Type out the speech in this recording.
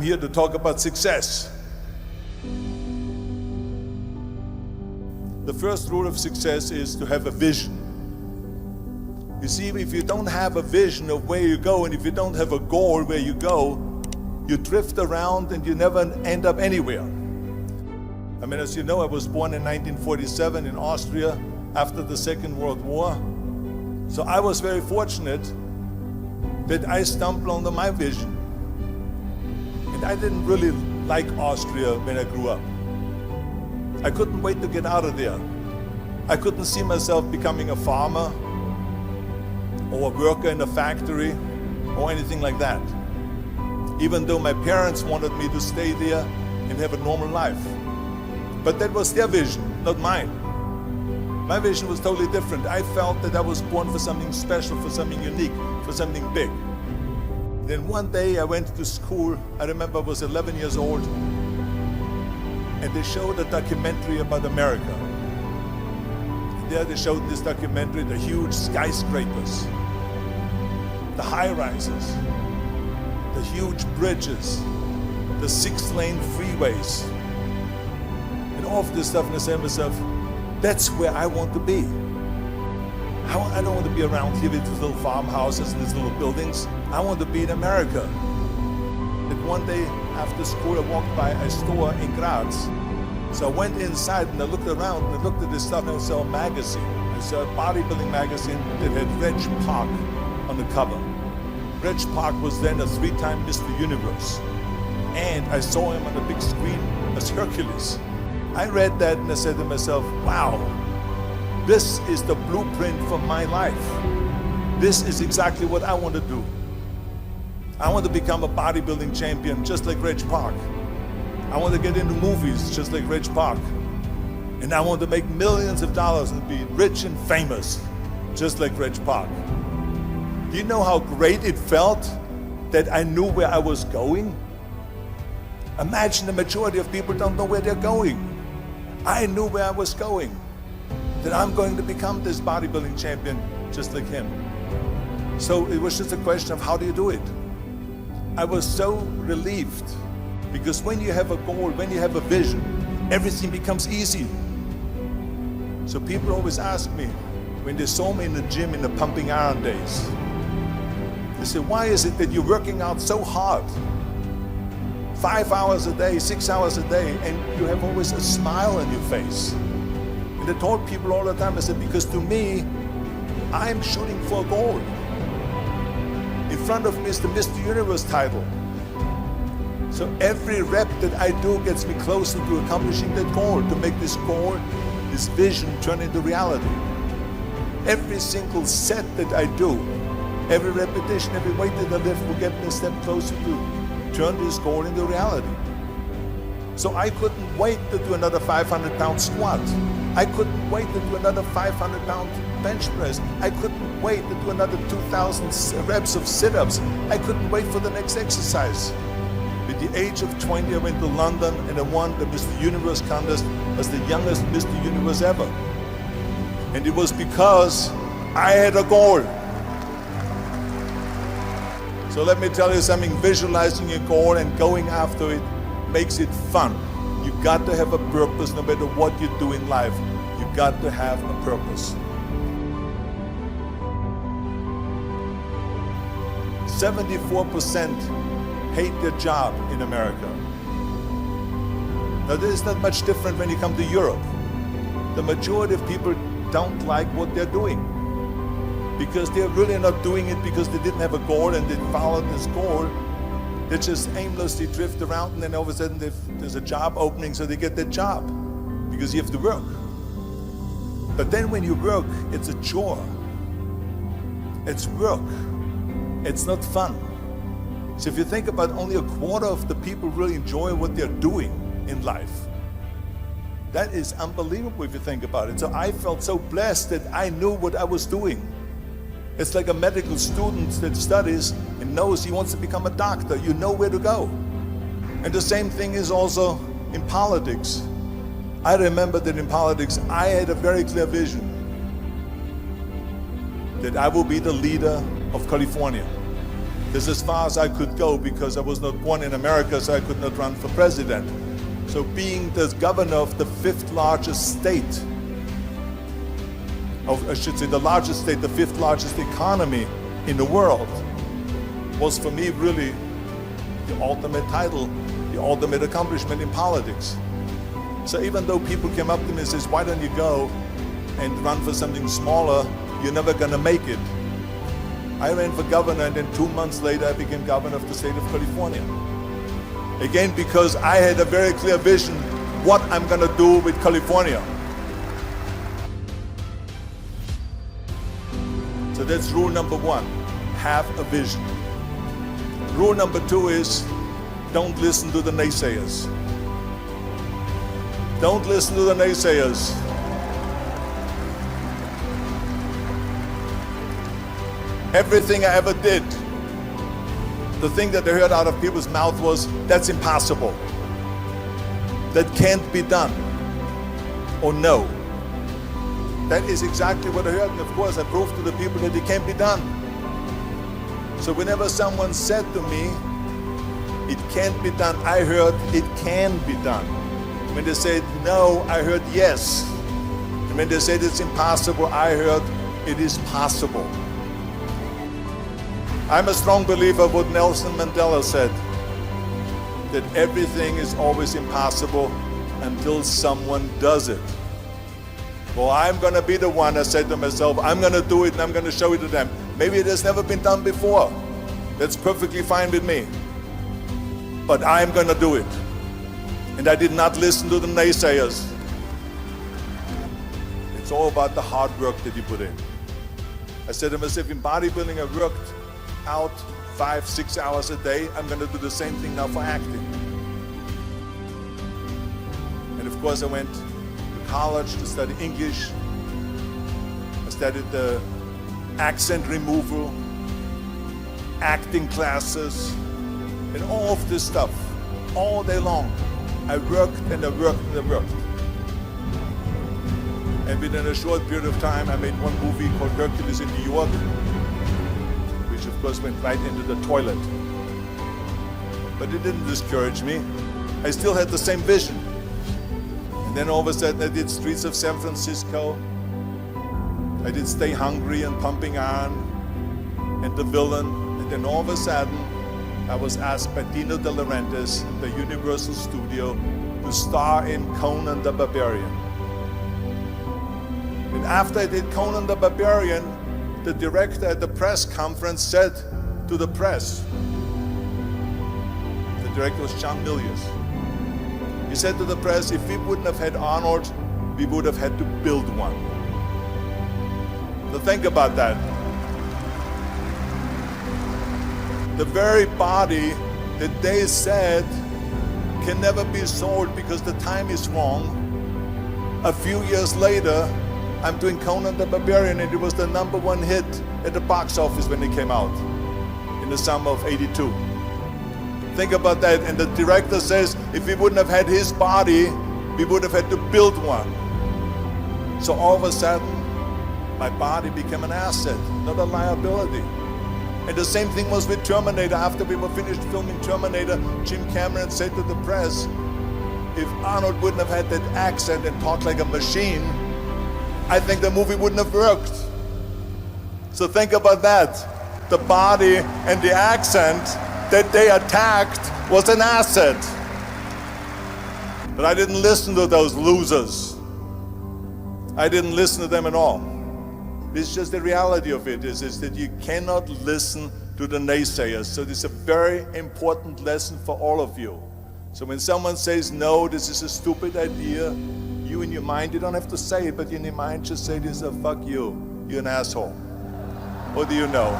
here to talk about success. The first rule of success is to have a vision. You see, if you don't have a vision of where you go, and if you don't have a goal where you go, you drift around and you never end up anywhere. I mean, as you know, I was born in 1947 in Austria after the Second World War. So I was very fortunate that I stumbled onto my vision. And I didn't really like Austria when I grew up. I couldn't wait to get out of there. I couldn't see myself becoming a farmer or a worker in a factory or anything like that. Even though my parents wanted me to stay there and have a normal life. But that was their vision, not mine. My vision was totally different. I felt that I was born for something special, for something unique, for something big. Then one day I went to school. I remember I was 11 years old, and they showed a documentary about America. There they showed in this documentary the huge skyscrapers, the high-rises, the huge bridges, the 6-lane freeways, and all of this stuff. And I said to myself, that's where I want to be. I don't want to be around here with these little farmhouses and these little buildings. I want to be in America. And one day after school, I walked by a store in Graz. So I went inside and I looked around and I looked at this stuff, and I saw a magazine. I saw a bodybuilding magazine that had Reg Park on the cover. Reg Park was then a 3-time Mr. Universe. And I saw him on the big screen as Hercules. I read that and I said to myself, wow, this is the blueprint for my life. This is exactly what I want to do. I want to become a bodybuilding champion just like Reg Park. I want to get into movies just like Reg Park. And I want to make millions of dollars and be rich and famous just like Reg Park. Do you know how great it felt that I knew where I was going? Imagine the majority of people don't know where they're going. I knew where I was going, that I'm going to become this bodybuilding champion just like him. So it was just a question of how do you do it? I was so relieved, because when you have a goal, when you have a vision, everything becomes easy. So people always ask me, when they saw me in the gym in the pumping iron days, they say, why is it that you're working out so hard? 5 hours a day, 6 hours a day, and you have always a smile on your face. And I told people all the time, I said, because to me, I'm shooting for a goal. In front of me is the Mr. Universe title. So every rep that I do gets me closer to accomplishing that goal, to make this goal, this vision turn into reality. Every single set that I do, every repetition, every weight that I lift will get me a step closer to turn this goal into reality. So I couldn't wait to do another 500-pound squat. I couldn't wait to do another 500-pound bench press. I couldn't wait to do another 2,000 reps of sit-ups. I couldn't wait for the next exercise. At the age of 20, I went to London and I won the Mr. Universe contest as the youngest Mr. Universe ever. And it was because I had a goal. So let me tell you something, visualizing a goal and going after it makes it fun. You got to have a purpose no matter what you do in life. You got to have a purpose. 74% hate their job in America. Now this is not much different when you come to Europe. The majority of people don't like what they're doing, because they're really not doing it because they didn't have a goal and they followed this goal. They just aimlessly drift around, and then all of a sudden there's a job opening, so they get that job because you have to work. But then when you work, it's a chore. It's work. It's not fun. So if you think about, only a quarter of the people really enjoy what they're doing in life. That is unbelievable if you think about it. So I felt so blessed that I knew what I was doing. It's like a medical student that studies and knows he wants to become a doctor. You know where to go. And the same thing is also in politics. I remember that in politics, I had a very clear vision that I will be the leader of California. This is as far as I could go because I was not born in America, so I could not run for president. So being the governor of the fifth largest state, I should say the largest state, the fifth largest economy in the world, was for me really the ultimate title, the ultimate accomplishment in politics. So even though people came up to me and says, why don't you go and run for something smaller, you're never gonna make it. I ran for governor, and then 2 months later I became governor of the state of California. Again, because I had a very clear vision what I'm gonna do with California. So that's rule number one, have a vision. Rule number two is, don't listen to the naysayers. Don't listen to the naysayers. Everything I ever did, the thing that I heard out of people's mouth was, that's impossible. That can't be done. Or no. That is exactly what I heard, and of course I proved to the people that it can't be done. So whenever someone said to me, it can't be done, I heard it can be done. When they said no, I heard yes. And when they said it's impossible, I heard it is possible. I'm a strong believer of what Nelson Mandela said, that everything is always impossible until someone does it. Well, I'm gonna be the one, I said to myself, I'm gonna do it and I'm gonna show it to them. Maybe it has never been done before. That's perfectly fine with me. But I'm gonna do it. And I did not listen to the naysayers. It's all about the hard work that you put in. I said to myself, in bodybuilding I worked out 5-6 hours a day. I'm gonna do the same thing now for acting. And of course I went to college to study English. I studied the accent removal, acting classes, and all of this stuff, all day long. I worked and I worked and I worked. And within a short period of time, I made one movie called Hercules in New York, which of course went right into the toilet. But it didn't discourage me. I still had the same vision. And then all of a sudden I did Streets of San Francisco. I did Stay Hungry and Pumping Iron and The Villain. And then all of a sudden, I was asked by Dino De Laurentiis, the Universal Studio, to star in Conan the Barbarian. And after I did Conan the Barbarian, the director at the press conference said to the press, the director was John Milius, he said to the press, if we wouldn't have had Arnold, we would have had to build one. So think about that. The very body that they said can never be sold because the time is wrong. A few years later, I'm doing Conan the Barbarian, and it was the #1 hit at the box office when it came out in the summer of '82. Think about that. And the director says, if we wouldn't have had his body, we would have had to build one. So all of a sudden, my body became an asset, not a liability. And the same thing was with Terminator. After we were finished filming Terminator, Jim Cameron said to the press, if Arnold wouldn't have had that accent and talked like a machine, I think the movie wouldn't have worked. So think about that. The body and the accent that they attacked was an asset. But I didn't listen to those losers. I didn't listen to them at all. It's just the reality of it is that you cannot listen to the naysayers. So this is a very important lesson for all of you. So when someone says, no, this is a stupid idea, you in your mind, you don't have to say it, but in your mind just say this, fuck you, you're an asshole. What do you know?